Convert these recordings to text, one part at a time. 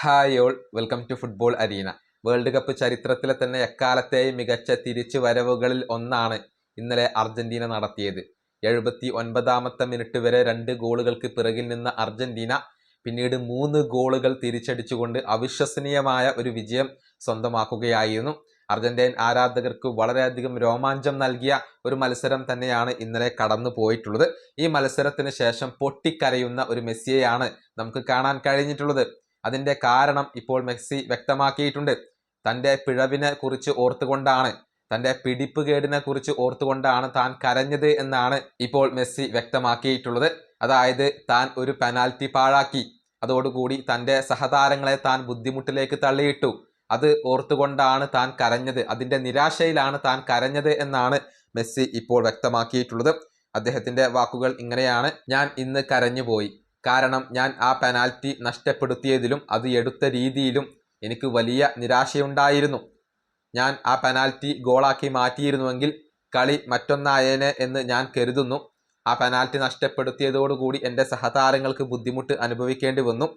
Hi all, welcome to football arena. World cup ചരിത്രത്തിലെ തന്നെ എക്കാലത്തെയും മികച്ച തിരിച്ചു വരവുകളിൽ ഒന്നാണ് ഇന്നലെ അർജന്റീന നടത്തിയത്. 79ാമത്തെ മിനിറ്റ് വരെ 2 ഗോളുകൾക്ക് പിറകിൽ നിന്ന അർജന്റീന പിന്നീട് 3 ഗോളുകൾ തിരിച്ചടിച്ചുകൊണ്ട് അവിശ്വസനീയമായ ഒരു വിജയം സ്വന്തമാക്കുകയായിരുന്നു. അർജന്റീൻ ആരാധകർക്ക് വളരെയധികം രോമാഞ്ചം നൽകിയ ഒരു മത്സരം തന്നെയാണ് ഇന്നലെ കടന്നു പോയിട്ടുള്ളത്. ഈ മത്സരത്തിന് ശേഷം പൊട്ടിക്കരയുന്ന ഒരു മെസ്സിയെയാണ് നമുക്ക് കാണാൻ കഴിഞ്ഞിട്ടുള്ളത്. അതിന്റെ കാരണം ഇപ്പോൾ മെസ്സി വ്യക്തമാക്കിയിട്ടുണ്ട്. തൻ്റെ പിഴവിനെ കുറിച്ച് ഓർത്തുകൊണ്ടാണ്, തൻ്റെ പിടിപ്പുകേടിനെ കുറിച്ച് ഓർത്തുകൊണ്ടാണ് താൻ കരഞ്ഞത് എന്നാണ് ഇപ്പോൾ മെസ്സി വ്യക്തമാക്കിയിട്ടുള്ളത്. അതായത് താൻ ഒരു പെനാൽറ്റി പാഴാക്കി, അതോടുകൂടി തൻ്റെ സഹതാരങ്ങളെ താൻ ബുദ്ധിമുട്ടിലേക്ക് തള്ളിയിട്ടു. അത് ഓർത്തുകൊണ്ടാണ് താൻ കരഞ്ഞത്, അതിൻ്റെ നിരാശയിലാണ് താൻ കരഞ്ഞത് എന്നാണ് മെസ്സി ഇപ്പോൾ വ്യക്തമാക്കിയിട്ടുള്ളത്. അദ്ദേഹത്തിൻ്റെ വാക്കുകൾ ഇങ്ങനെയാണ്: ഞാൻ ഇന്ന് കരഞ്ഞുപോയി. കാരണം ഞാൻ ആ പെനാൽറ്റി നഷ്ടപ്പെടുത്തിയതിലും അത് എടുത്ത രീതിയിലും എനിക്ക് വലിയ നിരാശയുണ്ടായിരുന്നു. ഞാൻ ആ പെനാൽറ്റി ഗോളാക്കി മാറ്റിയിരുന്നുവെങ്കിൽ കളി മറ്റൊന്നായേനെ എന്ന് ഞാൻ കരുതുന്നു. ആ പെനാൽറ്റി നഷ്ടപ്പെടുത്തിയതോടുകൂടി എൻ്റെ സഹതാരങ്ങൾക്ക് ബുദ്ധിമുട്ട് അനുഭവിക്കേണ്ടി വന്നു.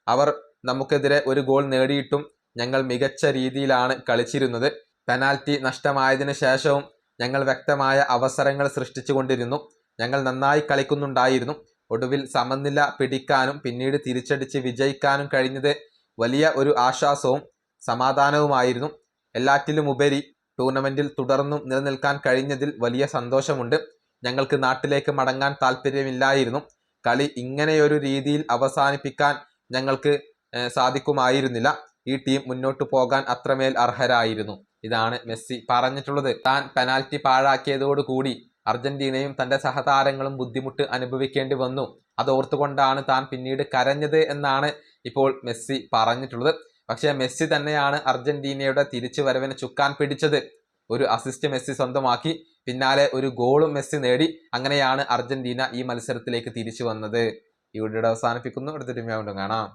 അവർ നമുക്കെതിരെ ഒരു ഗോൾ നേടിയിട്ടും ഞങ്ങൾ മികച്ച രീതിയിലാണ് കളിച്ചിരുന്നത്. പെനാൽറ്റി നഷ്ടമായതിനു ശേഷവും ഞങ്ങൾ വ്യക്തമായ അവസരങ്ങൾ സൃഷ്ടിച്ചു കൊണ്ടിരുന്നു. ഞങ്ങൾ നന്നായി കളിക്കുന്നുണ്ടായിരുന്നു. ഒടുവിൽ സമനില പിടിക്കാനും പിന്നീട് തിരിച്ചടിച്ച് വിജയിക്കാനും കഴിഞ്ഞത് വലിയ ഒരു ആശ്വാസവും സമാധാനവുമായിരുന്നു. എല്ലാറ്റിലുമുപരി ടൂർണമെൻറ്റിൽ തുടർന്നും നിലനിൽക്കാൻ കഴിഞ്ഞതിൽ വലിയ സന്തോഷമുണ്ട്. ഞങ്ങൾക്ക് നാട്ടിലേക്ക് മടങ്ങാൻ താല്പര്യമില്ലായിരുന്നു. കളി ഇങ്ങനെയൊരു രീതിയിൽ അവസാനിപ്പിക്കാൻ ഞങ്ങൾക്ക് സാധിക്കുമായിരുന്നില്ല. ഈ ടീം മുന്നോട്ട് പോകാൻ അത്രമേൽ അർഹരായിരുന്നു. ഇതാണ് മെസ്സി പറഞ്ഞിട്ടുള്ളത്. താൻ പെനാൽറ്റി പാഴാക്കിയതോടുകൂടി അർജന്റീനയും തൻ്റെ സഹതാരങ്ങളും ബുദ്ധിമുട്ട് അനുഭവിക്കേണ്ടി വന്നു. അതോർത്തുകൊണ്ടാണ് താൻ പിന്നീട് കരഞ്ഞത് എന്നാണ് ഇപ്പോൾ മെസ്സി പറഞ്ഞിട്ടുള്ളത്. പക്ഷേ മെസ്സി തന്നെയാണ് അർജന്റീനയുടെ തിരിച്ചു വരവിന് ചുക്കാൻ പിടിച്ചത്. ഒരു അസിസ്റ്റ് മെസ്സി സ്വന്തമാക്കി, പിന്നാലെ ഒരു ഗോളും മെസ്സി നേടി. അങ്ങനെയാണ് അർജന്റീന ഈ മത്സരത്തിലേക്ക് തിരിച്ചു വന്നത്. ഈ വീഡിയോ അവസാനിപ്പിക്കുന്നു. അടുത്തൊരു വീണ്ടും കാണാം.